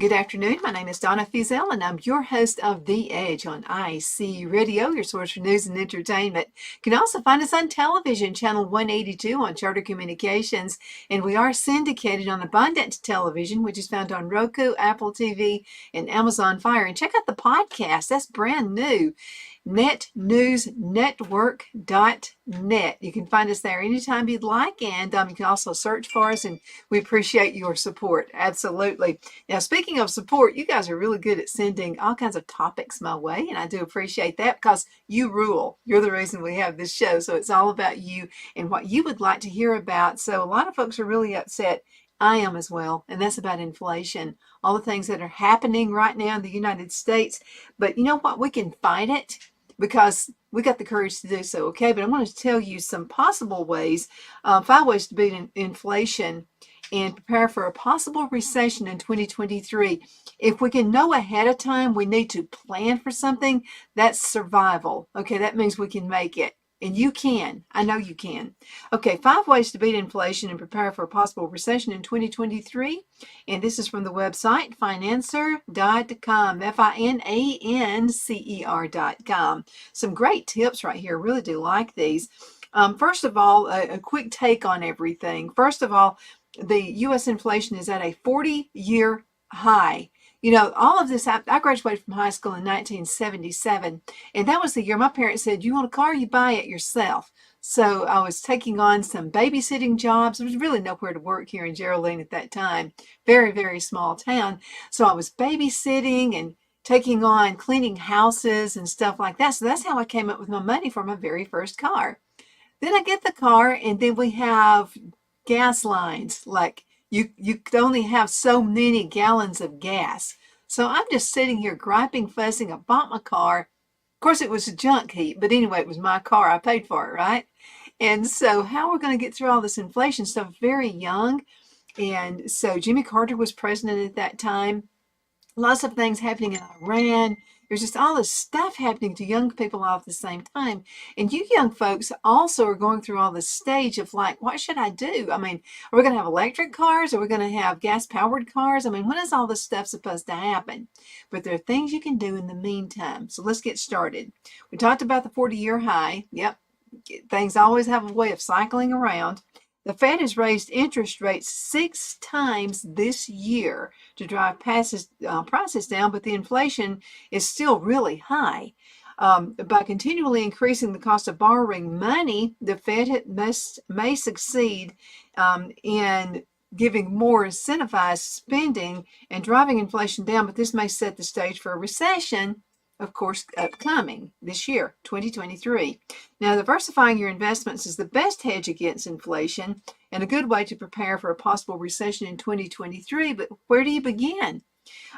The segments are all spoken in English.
Good afternoon. My name is Donna Fiesel, and I'm your host of The Edge on IC Radio, your source for news and entertainment. You can also find us on television, channel 182 on Charter Communications, and we are syndicated on Abundant Television, which is found on Roku, Apple TV, and Amazon Fire. And check out the podcast. That's brand new. netnewsnetwork.net. You can find us there anytime you'd like, and you can also search for us, and we appreciate your support. Absolutely. Now, speaking of support, you guys are really good at sending all kinds of topics my way, and I do appreciate that because you rule. You're the reason we have this show, so it's all about you and what you would like to hear about. So a lot of folks are really upset. I am as well, and that's about inflation, all the things that are happening right now in the United States. But you know what? We can fight it because we got the courage to do so, okay? But I want to tell you some possible ways, 5 ways to beat inflation and prepare for a possible recession in 2023. If we can know ahead of time we need to plan for something, that's survival, okay? That means we can make it. And you can. I know you can. Okay, 5 ways to beat inflation and prepare for a possible recession in 2023. And this is from the website financer.com, FINANCER.com. Some great tips right here. Really do like these. First of all, a quick take on everything. First of all, the U.S. inflation is at a 40-year high. You know, all of this, I graduated from high school in 1977, and that was the year my parents said, you want a car, you buy it yourself. So I was taking on some babysitting jobs. There was really nowhere to work here in Geraldine at that time. Very, very small town. So I was babysitting and taking on cleaning houses and stuff like that. So that's how I came up with my money for my very first car. Then I get the car, and then we have gas lines. Like you could only have so many gallons of gas. So I'm just sitting here griping, fussing. I bought my car. Of course, it was a junk heap, but anyway, it was my car. I paid for it, right? And so how we're going to get through all this inflation stuff, very young. And so Jimmy Carter was president at that time. Lots of things happening in Iran. There's just all this stuff happening to young people all at the same time. And you young folks also are going through all this stage of like, what should I do? I mean, are we going to have electric cars? Are we going to have gas-powered cars? I mean, when is all this stuff supposed to happen? But there are things you can do in the meantime. So let's get started. We talked about the 40-year high. Yep, things always have a way of cycling around. The Fed has raised interest rates 6 times this year to drive prices down, but the inflation is still really high. By continually increasing the cost of borrowing money, the Fed may succeed in giving more incentivized spending and driving inflation down, but this may set the stage for a recession, of course, upcoming this year, 2023. Now, diversifying your investments is the best hedge against inflation and a good way to prepare for a possible recession in 2023. But where do you begin?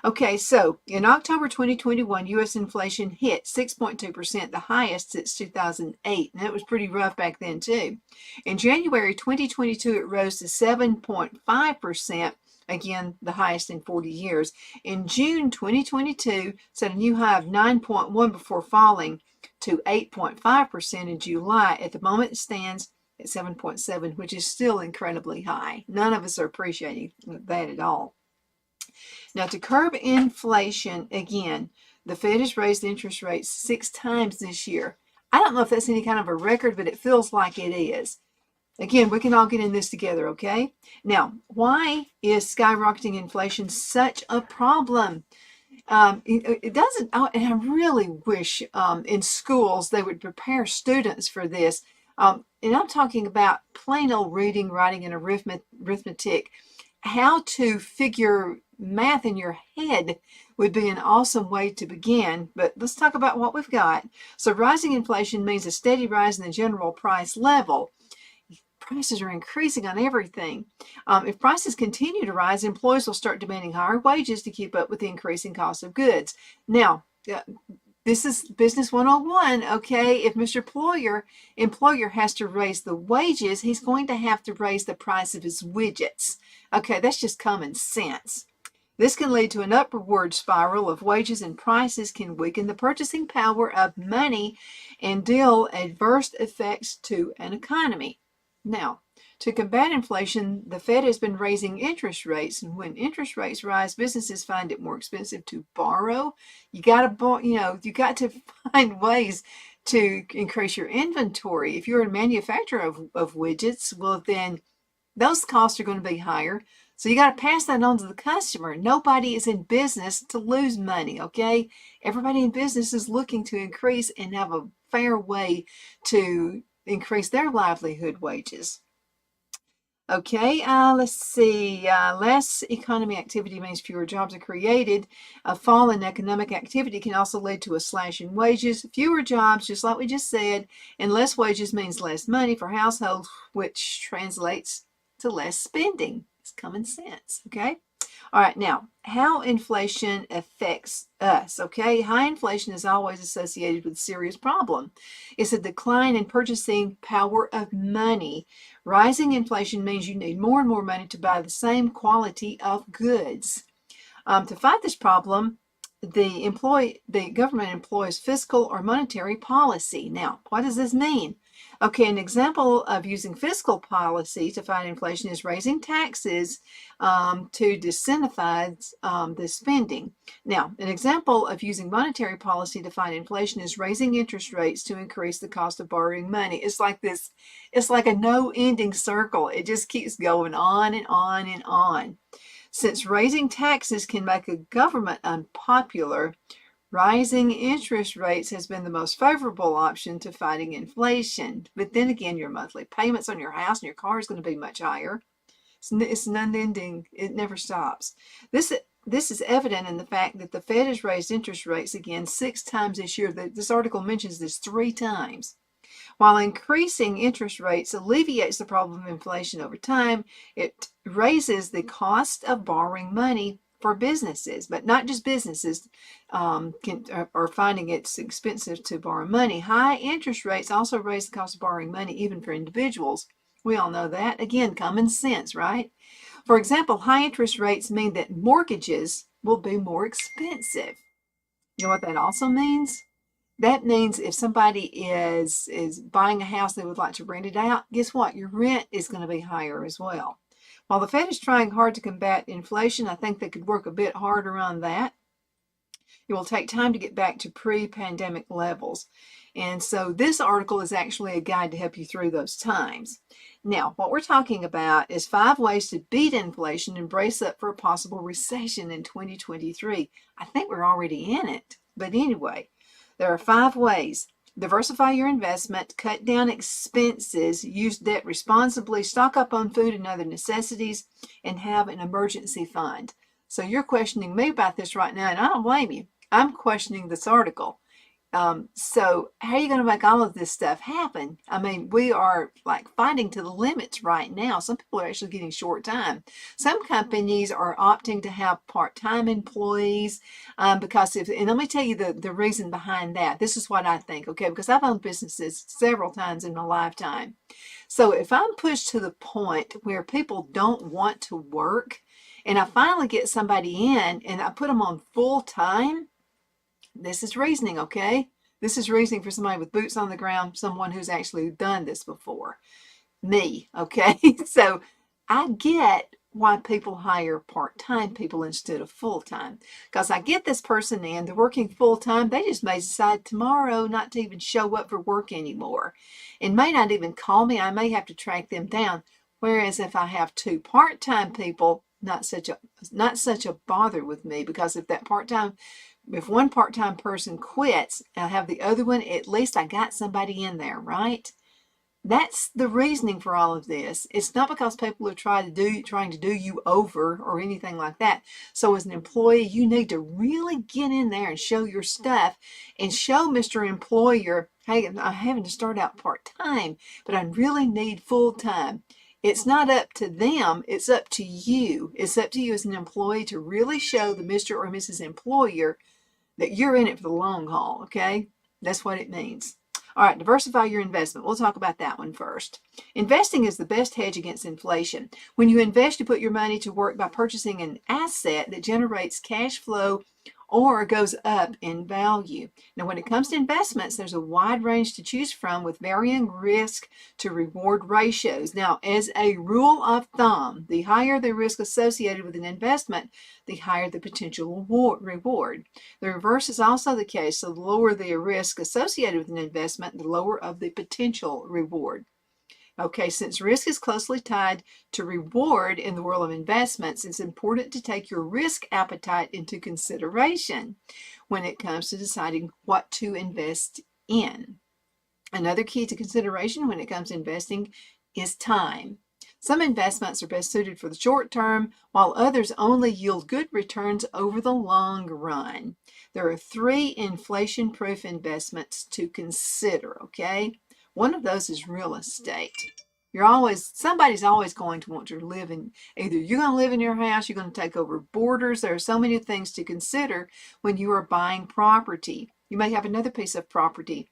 Okay, so in October 2021, U.S. inflation hit 6.2%, the highest since 2008, and it was pretty rough back then too. In January 2022, it rose to 7.5%. Again, the highest in 40 years. In June 2022, set a new high of 9.1 before falling to 8.5% in July. At the moment, it stands at 7.7, which is still incredibly high. None of us are appreciating that at all. Now, to curb inflation, again, the Fed has raised interest rates 6 times this year. I don't know if that's any kind of a record, but it feels like it is. Again, we can all get in this together, okay? Now, why is skyrocketing inflation such a problem? It doesn't, and I really wish in schools they would prepare students for this. And I'm talking about plain old reading, writing, and arithmetic. How to figure math in your head would be an awesome way to begin, but let's talk about what we've got. So rising inflation means a steady rise in the general price level. Prices are increasing on everything. If prices continue to rise, employers will start demanding higher wages to keep up with the increasing cost of goods. Now, this is business 101, okay? If Mr. Employer has to raise the wages, he's going to have to raise the price of his widgets. Okay, that's just common sense. This can lead to an upward spiral of wages, and prices can weaken the purchasing power of money and deal adverse effects to an economy. Now, To combat inflation, the Fed has been raising interest rates, and when interest rates rise, businesses find it more expensive to borrow. You got to, you got to find ways to increase your inventory. If you're a manufacturer of widgets, well, then those costs are going to be higher. So you got to pass that on to the customer. Nobody is in business to lose money, okay? Everybody in business is looking to increase and have a fair way to increase their livelihood wages. Okay, let's see. Less economy activity means fewer jobs are created. A fall in economic activity can also lead to a slash in wages. Fewer jobs, just like we just said, and less wages means less money for households, which translates to less spending. It's common sense, okay? All right, now, how inflation affects us, okay? High inflation is always associated with a serious problem. It's a decline in purchasing power of money. Rising inflation means you need more and more money to buy the same quality of goods. To fight this problem, the government employs fiscal or monetary policy. Now, what does this mean? Okay, an example of using fiscal policy to fight inflation is raising taxes to disincentivize the spending. Now, an example of using monetary policy to fight inflation is raising interest rates to increase the cost of borrowing money. It's like this, it's like a no-ending circle. It just keeps going on and on and on. Since raising taxes can make a government unpopular, rising interest rates has been the most favorable option to fighting inflation. But then again, your monthly payments on your house and your car is going to be much higher. It's unending. It never stops. This is evident in the fact that the Fed has raised interest rates again 6 times this year. This article mentions this 3 times. While increasing interest rates alleviates the problem of inflation over time, it raises the cost of borrowing money for businesses, but not just businesses are finding it's expensive to borrow money. High interest rates also raise the cost of borrowing money even for individuals. We all know that. Again, common sense, right? For example, high interest rates mean that mortgages will be more expensive. You know what that also means? That means if somebody is buying a house, they would like to rent it out, guess what? Your rent is going to be higher as well. While the Fed is trying hard to combat inflation, I think they could work a bit harder on that. It will take time to get back to pre-pandemic levels. And so this article is actually a guide to help you through those times. Now, what we're talking about is 5 ways to beat inflation and brace up for a possible recession in 2023. I think we're already in it. But anyway, there are 5 ways. Diversify your investment, cut down expenses, use debt responsibly, stock up on food and other necessities, and have an emergency fund. So you're questioning me about this right now, and I don't blame you. I'm questioning this article. So how are you going to make all of this stuff happen? I mean, we are like fighting to the limits right now. Some people are actually getting short time. Some companies are opting to have part-time employees because and let me tell you the reason behind that. This is what I think, okay? Because I've owned businesses several times in my lifetime. So if I'm pushed to the point where people don't want to work, and I finally get somebody in and I put them on full time, this is reasoning, okay? This is reasoning for somebody with boots on the ground, someone who's actually done this before. Me, okay? So I get why people hire part-time people instead of full-time. Because I get this person in, they're working full-time, they just may decide tomorrow not to even show up for work anymore. And may not even call me, I may have to track them down. Whereas if I have 2 part-time people, not such a bother with me, because if one part-time person quits, I'll have the other one, at least I got somebody in there, right? That's the reasoning for all of this. It's not because people are trying to do you over or anything like that. So as an employee, you need to really get in there and show your stuff and show Mr. Employer, hey, I'm having to start out part-time, but I really need full-time. It's not up to them, it's up to you. It's up to you as an employee to really show the Mr. or Mrs. Employer that you're in it for the long haul, okay? That's what it means. All right, diversify your investment. We'll talk about that one first. Investing is the best hedge against inflation. When you invest, you put your money to work by purchasing an asset that generates cash flow or goes up in value. Now, when it comes to investments, there's a wide range to choose from with varying risk to reward ratios. Now, as a rule of thumb, the higher the risk associated with an investment, the higher the potential reward. The reverse is also the case. So the lower the risk associated with an investment, the lower of the potential reward. Okay, since risk is closely tied to reward in the world of investments, it's important to take your risk appetite into consideration when it comes to deciding what to invest in. Another key to consideration when it comes to investing is time. Some investments are best suited for the short term, while others only yield good returns over the long run. There are 3 inflation-proof investments to consider, okay? One of those is real estate. Somebody's always going to want to live in, either you're going to live in your house, you're going to take over boarders. There are so many things to consider when you are buying property. You may have another piece of property.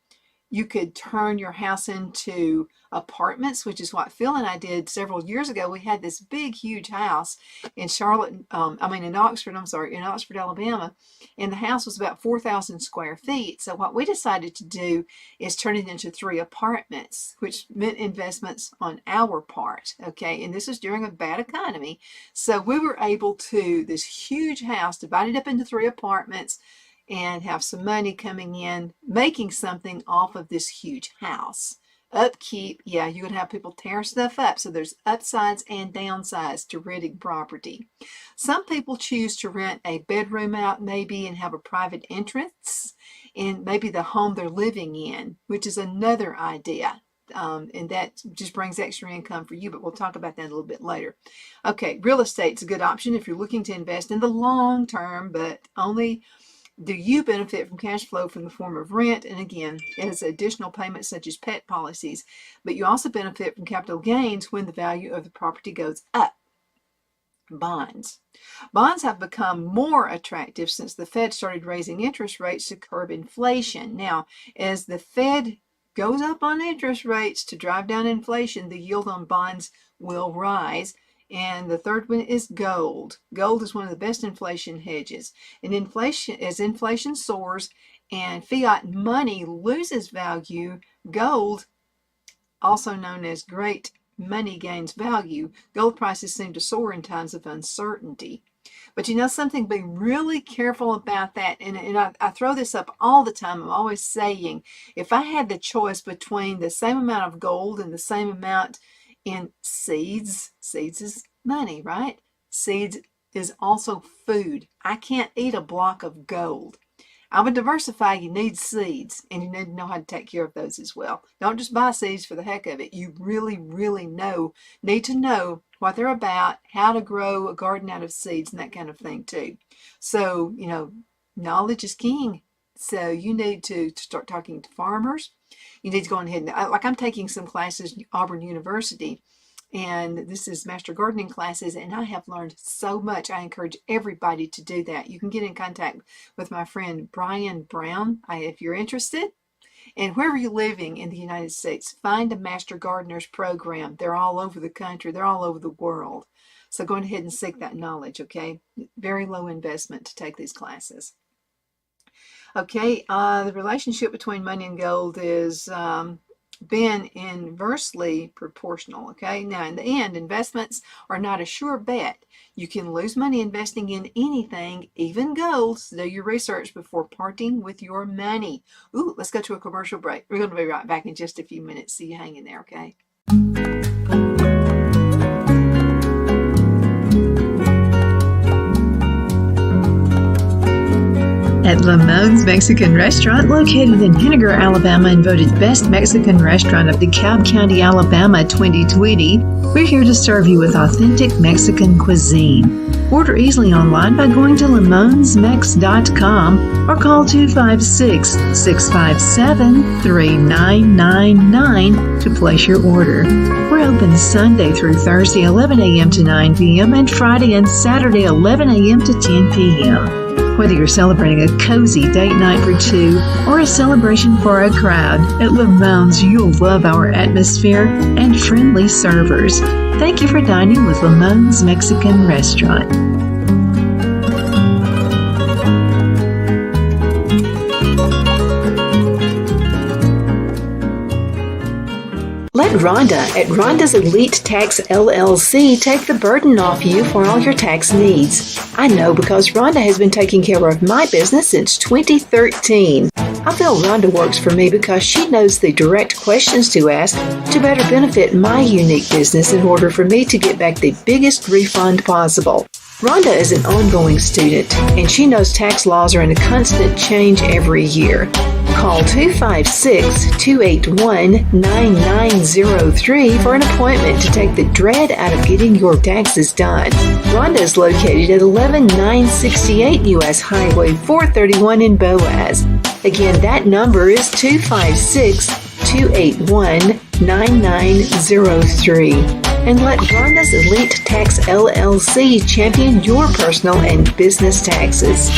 You could turn your house into apartments, which is what Phil and I did several years ago. We had this big, huge house in in Oxford, Alabama, and the house was about 4,000 square feet. So what we decided to do is turn it into 3 apartments, which meant investments on our part, okay? And this was during a bad economy. So we were able to, this huge house, divide it up into 3 apartments, and have some money coming in, making something off of this huge house. Upkeep, yeah, you're going to have people tear stuff up. So there's upsides and downsides to renting property. Some people choose to rent a bedroom out maybe and have a private entrance in maybe the home they're living in, which is another idea. And that just brings extra income for you, but we'll talk about that a little bit later. Okay, real estate's a good option if you're looking to invest in the long term, but only do you benefit from cash flow from the form of rent, and again, as additional payments such as pet policies, but you also benefit from capital gains when the value of the property goes up. Bonds. Bonds have become more attractive since the Fed started raising interest rates to curb inflation. Now, as the Fed goes up on interest rates to drive down inflation, the yield on bonds will rise. And the third one is gold. Gold is one of the best inflation hedges. And as inflation soars and fiat money loses value, gold, also known as great money gains value. Gold prices seem to soar in times of uncertainty. But you know something, be really careful about that. And I throw this up all the time. I'm always saying, if I had the choice between the same amount of gold and the same amount in seeds is money, right? Seeds is also food. I can't eat a block of gold. I would diversify. You need seeds, and you need to know how to take care of those as well. Don't just buy seeds for the heck of it. You really, really need to know what they're about, how to grow a garden out of seeds, and that kind of thing too. So, knowledge is king. So you need to start talking to farmers. You need to go ahead and, like I'm taking some classes at Auburn University, and this is master gardening classes, and I have learned so much. I encourage everybody to do that. You can get in contact with my friend Brian Brown if you're interested. And wherever you're living in the United States, find a Master Gardeners program. They're all over the country. They're all over the world. So go ahead and seek that knowledge, okay? Very low investment to take these classes. Okay, the relationship between money and gold is been inversely proportional, okay? Now, in the end, investments are not a sure bet. You can lose money investing in anything, even gold. So do your research before parting with your money. Ooh, let's go to a commercial break. We're going to be right back in just a few minutes. So you hang in there, okay? At Lamone's Mexican Restaurant, located in Henniger, Alabama, and voted Best Mexican Restaurant of DeKalb County, Alabama 2020, we're here to serve you with authentic Mexican cuisine. Order easily online by going to lamonsmex.com or call 256-657-3999 to place your order. We're open Sunday through Thursday, 11 a.m. to 9 p.m., and Friday and Saturday, 11 a.m. to 10 p.m. Whether you're celebrating a cozy date night for two or a celebration for a crowd, at Lamone's you'll love our atmosphere and friendly servers. Thank you for dining with Lamone's Mexican Restaurant. Rhonda at Rhonda's Elite Tax LLC take the burden off you for all your tax needs. I know because Rhonda has been taking care of my business since 2013. I feel Rhonda works for me because she knows the direct questions to ask to better benefit my unique business in order for me to get back the biggest refund possible. Rhonda is an ongoing student, and she knows tax laws are in a constant change every year. Call 256-281-9903 for an appointment to take the dread out of getting your taxes done. Rhonda is located at 11968 U.S. Highway 431 in Boaz. Again, that number is 256-281-9903. And let Rhonda's Elite Tax LLC champion your personal and business taxes.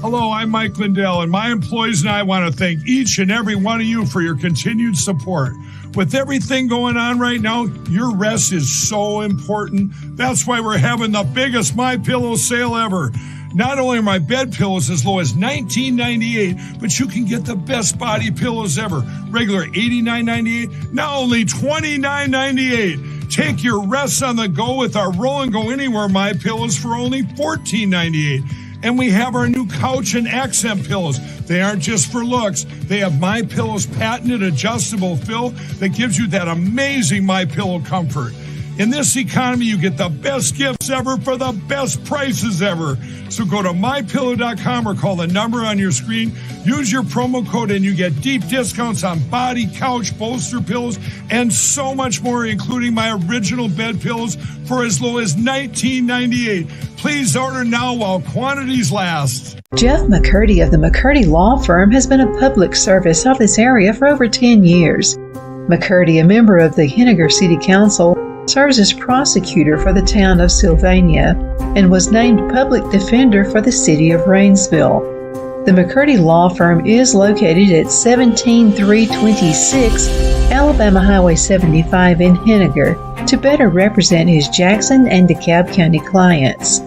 Hello, I'm Mike Lindell, and my employees and I want to thank each and every one of you for your continued support. With everything going on right now, your rest is so important. That's why we're having the biggest MyPillow sale ever. Not only are my bed pillows as low as $19.98, but you can get the best body pillows ever. Regular $89.98, now only $29.98. Take your rest on the go with our Roll and Go Anywhere MyPillows for only $14.98. And we have our new couch and accent pillows. They aren't just for looks. They have MyPillow's patented adjustable fill that gives you that amazing MyPillow comfort. In this economy, you get the best gifts ever for the best prices ever. So go to MyPillow.com or call the number on your screen. Use your promo code and you get deep discounts on body, couch, bolster pillows, and so much more, including my original bed pillows for as low as $19.98. Please order now while quantities last. Jeff McCurdy of the McCurdy Law Firm has been a public service of this area for over 10 years. McCurdy, a member of the Henniger City Council, serves as prosecutor for the town of Sylvania and was named public defender for the city of Rainsville. The McCurdy Law Firm is located at 17326 Alabama Highway 75 in Henniger to better represent his Jackson and DeKalb County clients.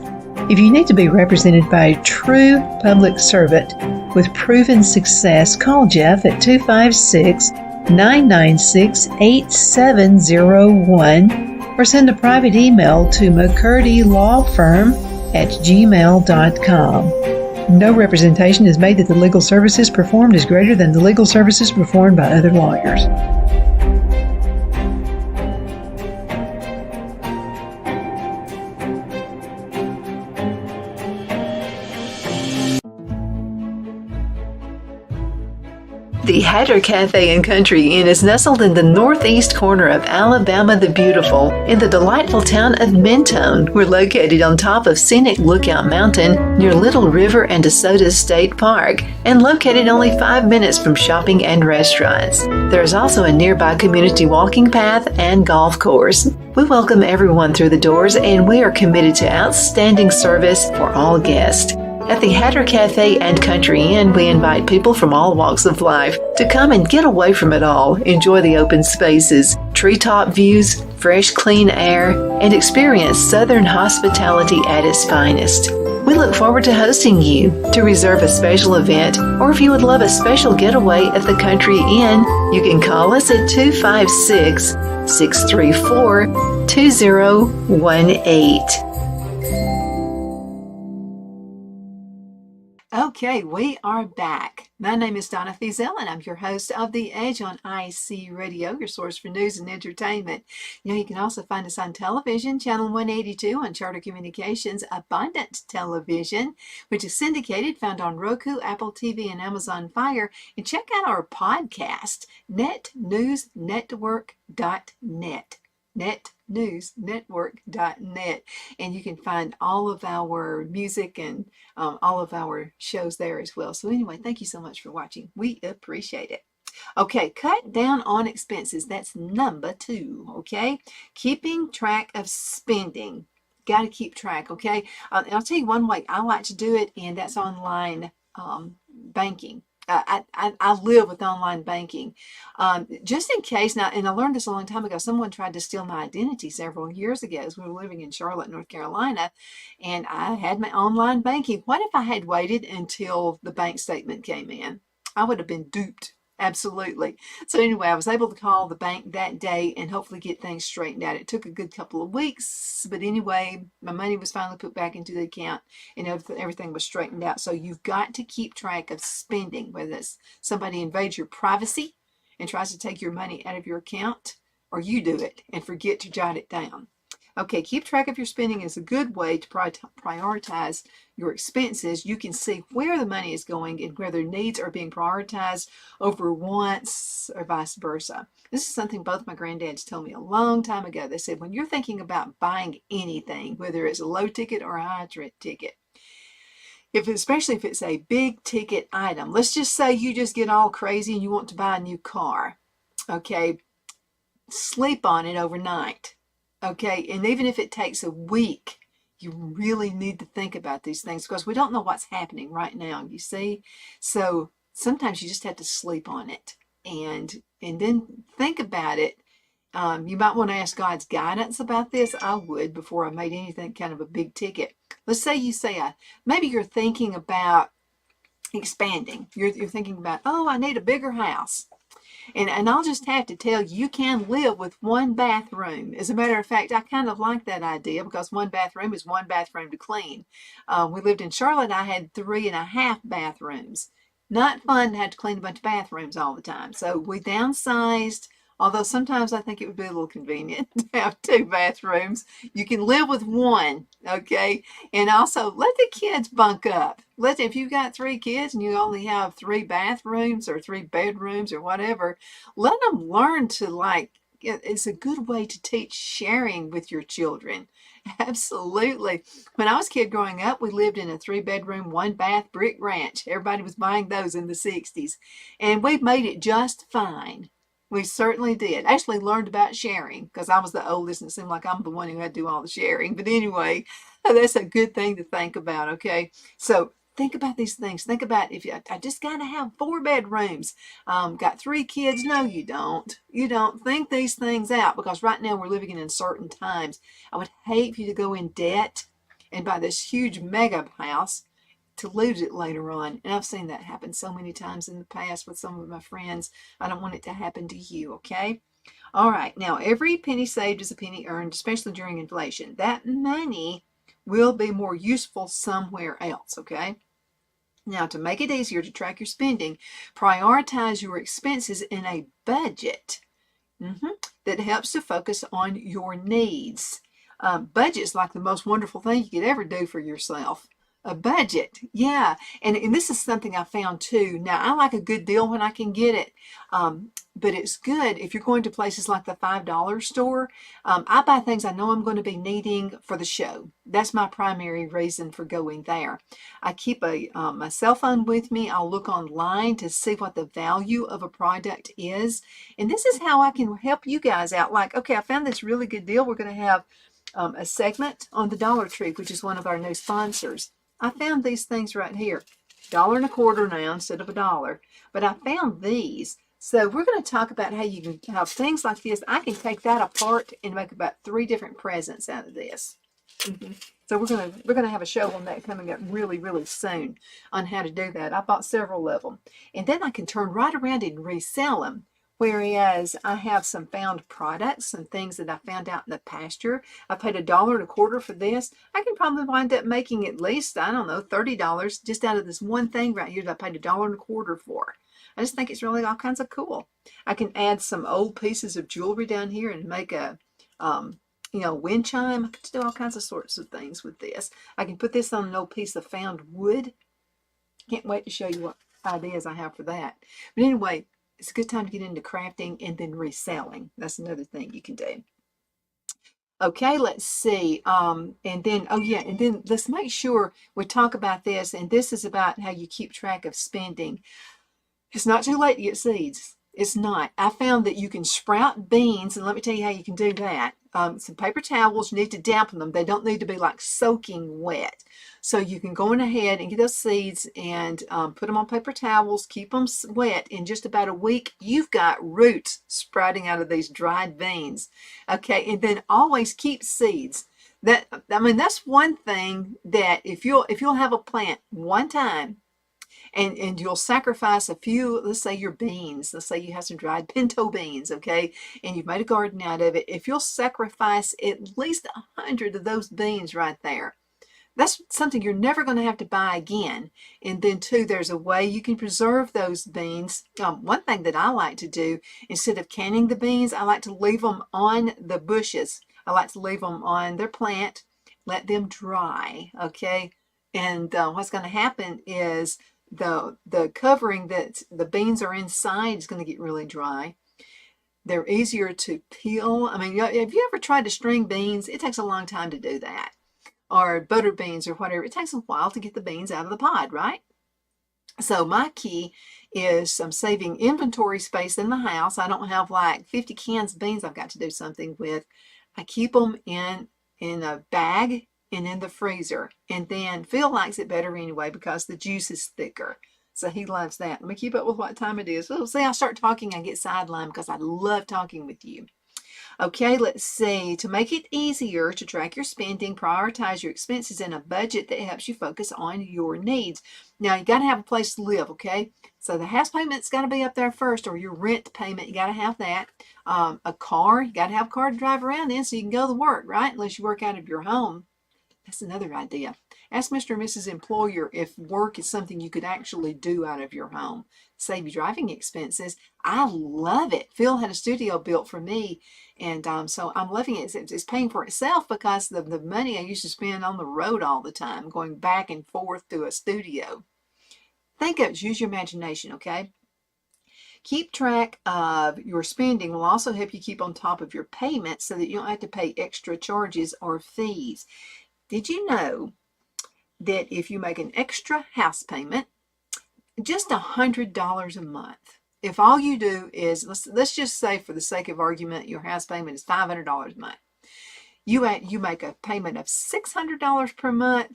If you need to be represented by a true public servant with proven success, call Jeff at 256-996-8701 or send a private email to mccurdylawfirm@gmail.com. No representation is made that the legal services performed is greater than the legal services performed by other lawyers. The Hatter Cafe and Country Inn is nestled in the northeast corner of Alabama the Beautiful in the delightful town of Mentone. We're located on top of scenic Lookout Mountain near Little River and DeSoto State Park and located only 5 minutes from shopping and restaurants. There is also a nearby community walking path and golf course. We welcome everyone through the doors and we are committed to outstanding service for all guests. At the Hatter Cafe and Country Inn, we invite people from all walks of life to come and get away from it all, enjoy the open spaces, treetop views, fresh, clean air, and experience Southern hospitality at its finest. We look forward to hosting you. To reserve a special event, or if you would love a special getaway at the Country Inn, you can call us at 256-634-2018. Okay, we are back. My name is Donna Feazell, and I'm your host of The Edge on IC Radio, your source for news and entertainment. You can also find us on television, channel 182 on Charter Communications, Abundant Television, which is syndicated, found on Roku, Apple TV, and Amazon Fire. And check out our podcast, netnewsnetwork.net. netnewsnetwork.net, and you can find all of our music and all of our shows there as well. So anyway, thank you so much for watching. We appreciate it. Okay, cut down on expenses. That's number 2. Okay, keeping track of spending. Got to keep track. Okay, I'll tell you one way I like to do it, and that's online banking. I live with online banking. Just in case now, and I learned this a long time ago, someone tried to steal my identity several years ago as we were living in Charlotte, North Carolina, and I had my online banking. What if I had waited until the bank statement came in? I would have been duped. Absolutely. So anyway, I was able to call the bank that day and hopefully get things straightened out. It took a good couple of weeks, but anyway, my money was finally put back into the account and everything was straightened out. So you've got to keep track of spending, whether it's somebody invades your privacy and tries to take your money out of your account, or you do it and forget to jot it down. Okay, keep track of your spending is a good way to prioritize your expenses. You can see where the money is going and whether needs are being prioritized over wants or vice versa. This is something both my granddads told me a long time ago. They said, when you're thinking about buying anything, whether it's a low ticket or a high ticket, especially if it's a big ticket item, let's just say you just get all crazy and you want to buy a new car. Okay, sleep on it overnight. Okay, and even if it takes a week, you really need to think about these things because we don't know what's happening right now, you see? So sometimes you just have to sleep on it and then think about it. You might want to ask God's guidance about this. I would before I made anything kind of a big ticket. Let's say you say, maybe you're thinking about expanding. You're thinking about, oh, I need a bigger house. And I'll just have to tell you, you can live with one bathroom. As a matter of fact, I kind of like that idea because one bathroom is one bathroom to clean. We lived in Charlotte. I had 3.5 bathrooms. Not fun to have to clean a bunch of bathrooms all the time. So we downsized. Although sometimes I think it would be a little convenient to have 2 bathrooms. You can live with one, okay? And also let the kids bunk up. If you've got 3 kids and you only have 3 bathrooms or 3 bedrooms or whatever, let them learn to it's a good way to teach sharing with your children. Absolutely. When I was a kid growing up, we lived in a 3-bedroom, 1-bath brick ranch. Everybody was buying those in the 60s. And we made it just fine. We certainly did. Actually learned about sharing because I was the oldest and it seemed like I'm the one who had to do all the sharing. But anyway, that's a good thing to think about, okay? So think about these things. Think about I just got to have 4 bedrooms. Got 3 kids. No, you don't. You don't. Think these things out because right now we're living in uncertain times. I would hate for you to go in debt and buy this huge mega house to lose it later on. And I've seen that happen so many times in the past with some of my friends. I don't want it to happen to you, okay? All right, now every penny saved is a penny earned, especially during inflation. That money will be more useful somewhere else, okay? Now, to make it easier to track your spending, prioritize your expenses in a budget that helps to focus on your needs. Budget's like the most wonderful thing you could ever do for yourself. A budget, yeah. And this is something I found too. Now, I like a good deal when I can get it, but it's good if you're going to places like the $5 store. I buy things I know I'm going to be needing for the show. That's my primary reason for going there. I keep my cell phone with me. I'll look online to see what the value of a product is. And this is how I can help you guys out. Like, okay, I found this really good deal. We're going to have a segment on the Dollar Tree, which is one of our new sponsors. I found these things right here, $1.25 now instead of $1. But I found these. So we're going to talk about how you can have things like this. I can take that apart and make about 3 different presents out of this. So we're going to have a show on that coming up really, really soon on how to do that. I bought several of them. And then I can turn right around and resell them. Whereas I have some found products, some things that I found out in the pasture. I paid $1.25 for this. I can probably wind up making at least, I don't know, $30 just out of this one thing right here that I paid $1.25 for. I just think it's really all kinds of cool. I can add some old pieces of jewelry down here and make a, wind chime. I can do all kinds of sorts of things with this. I can put this on an old piece of found wood. Can't wait to show you what ideas I have for that. But anyway, it's a good time to get into crafting and then reselling. That's another thing you can do. Okay, let's see. And then let's make sure we talk about this. And this is about how you keep track of spending. It's not too late to get seeds. It's not. I found that you can sprout beans, and let me tell you how you can do that. some paper towels. You need to dampen them. They don't need to be like soaking wet. So you can go on ahead and get those seeds and put them on paper towels, keep them wet. In just about a week, you've got roots sprouting out of these dried beans. Okay, and then always keep seeds. That's one thing that if you'll have a plant one time, and you'll sacrifice a few, let's say your beans, let's say you have some dried pinto beans, okay, and you've made a garden out of it. If you'll sacrifice at least 100 of those beans right there, that's something you're never going to have to buy again. And then too, there's a way you can preserve those beans. One thing that I like to do, instead of canning the beans, I like to leave them on the bushes. I like to leave them on their plant, let them dry, okay? And what's going to happen is the covering that the beans are inside is going to get really dry. They're easier to peel. I mean, have you ever tried to string beans? It takes a long time to do that. Or butter beans or whatever. It takes a while to get the beans out of the pod, right? So my key is I'm saving inventory space in the house. I don't have like 50 cans of beans I've got to do something with. I keep them in a bag and in the freezer. And then Phil likes it better anyway because the juice is thicker. So he loves that. Let me keep up with what time it is. Oh, see, I start talking, I get sidelined because I love talking with you. Okay, let's see. To make it easier to track your spending, prioritize your expenses in a budget that helps you focus on your needs. Now, you got to have a place to live, okay? So the house payment's got to be up there first, or your rent payment, you got to have that. A car, you got to have a car to drive around in so you can go to work, right? Unless you work out of your home. That's another idea. Ask Mr. and Mrs. Employer if work is something you could actually do out of your home. Save you driving expenses. I love it. Phil had a studio built for me, and so I'm loving it. It's paying for itself because of the money I used to spend on the road all the time, going back and forth to a studio. Think of it. Use your imagination, okay? Keep track of your spending will also help you keep on top of your payments so that you don't have to pay extra charges or fees. Did you know that if you make an extra house payment, just $100 a month, if all you do is, let's just say for the sake of argument, your house payment is $500 a month. You make a payment of $600 per month,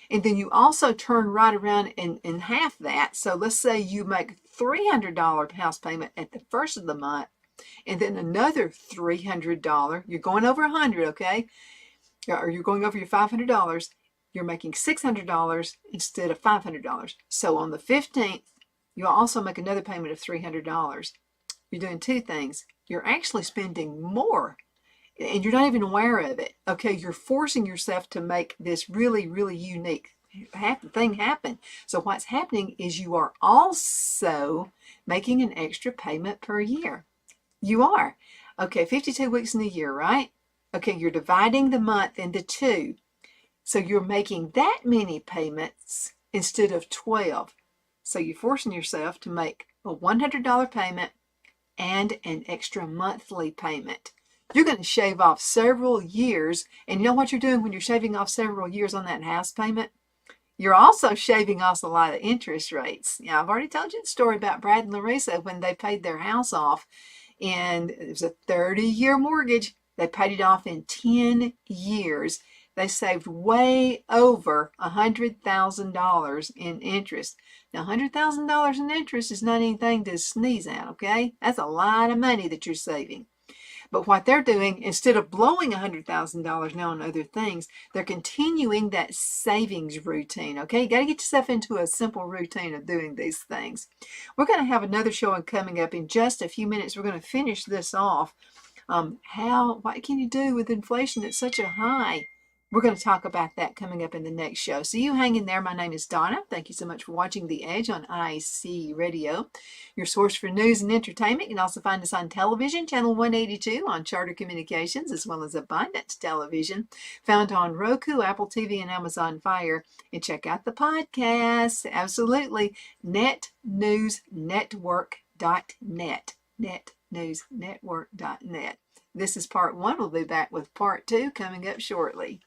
and then you also turn right around and half that. So let's say you make $300 house payment at the first of the month, and then another $300. You're going over 100, okay? Or you're going over your $500, you're making $600 instead of $500. So on the 15th, you'll also make another payment of $300. You're doing two things. You're actually spending more, and you're not even aware of it. Okay, you're forcing yourself to make this really, really unique thing happen. So what's happening is you are also making an extra payment per year. You are. Okay, 52 weeks in a year, right? Okay, you're dividing the month into 2. So you're making that many payments instead of 12. So you're forcing yourself to make a $100 payment and an extra monthly payment. You're going to shave off several years. And you know what you're doing when you're shaving off several years on that house payment? You're also shaving off a lot of interest rates. Yeah, I've already told you the story about Brad and Larissa when they paid their house off. And it was a 30-year mortgage. They paid it off in 10 years. They saved way over $100,000 in interest. Now, $100,000 in interest is not anything to sneeze at, okay? That's a lot of money that you're saving. But what they're doing, instead of blowing $100,000 now on other things, they're continuing that savings routine, okay? You got to get yourself into a simple routine of doing these things. We're going to have another show coming up in just a few minutes. We're going to finish this off. What can you do with inflation at such a high? We're going to talk about that coming up in the next show. So you hang in there. My name is Donna. Thank you so much for watching The Edge on IC Radio, your source for news and entertainment. You can also find us on television, channel 182 on Charter Communications, as well as Abundance Television, found on Roku, Apple TV, and Amazon Fire. And check out the podcast. Absolutely. NetNewsNetwork.net. NetNewsNetwork.net. This is part 1. We'll be back with part 2 coming up shortly.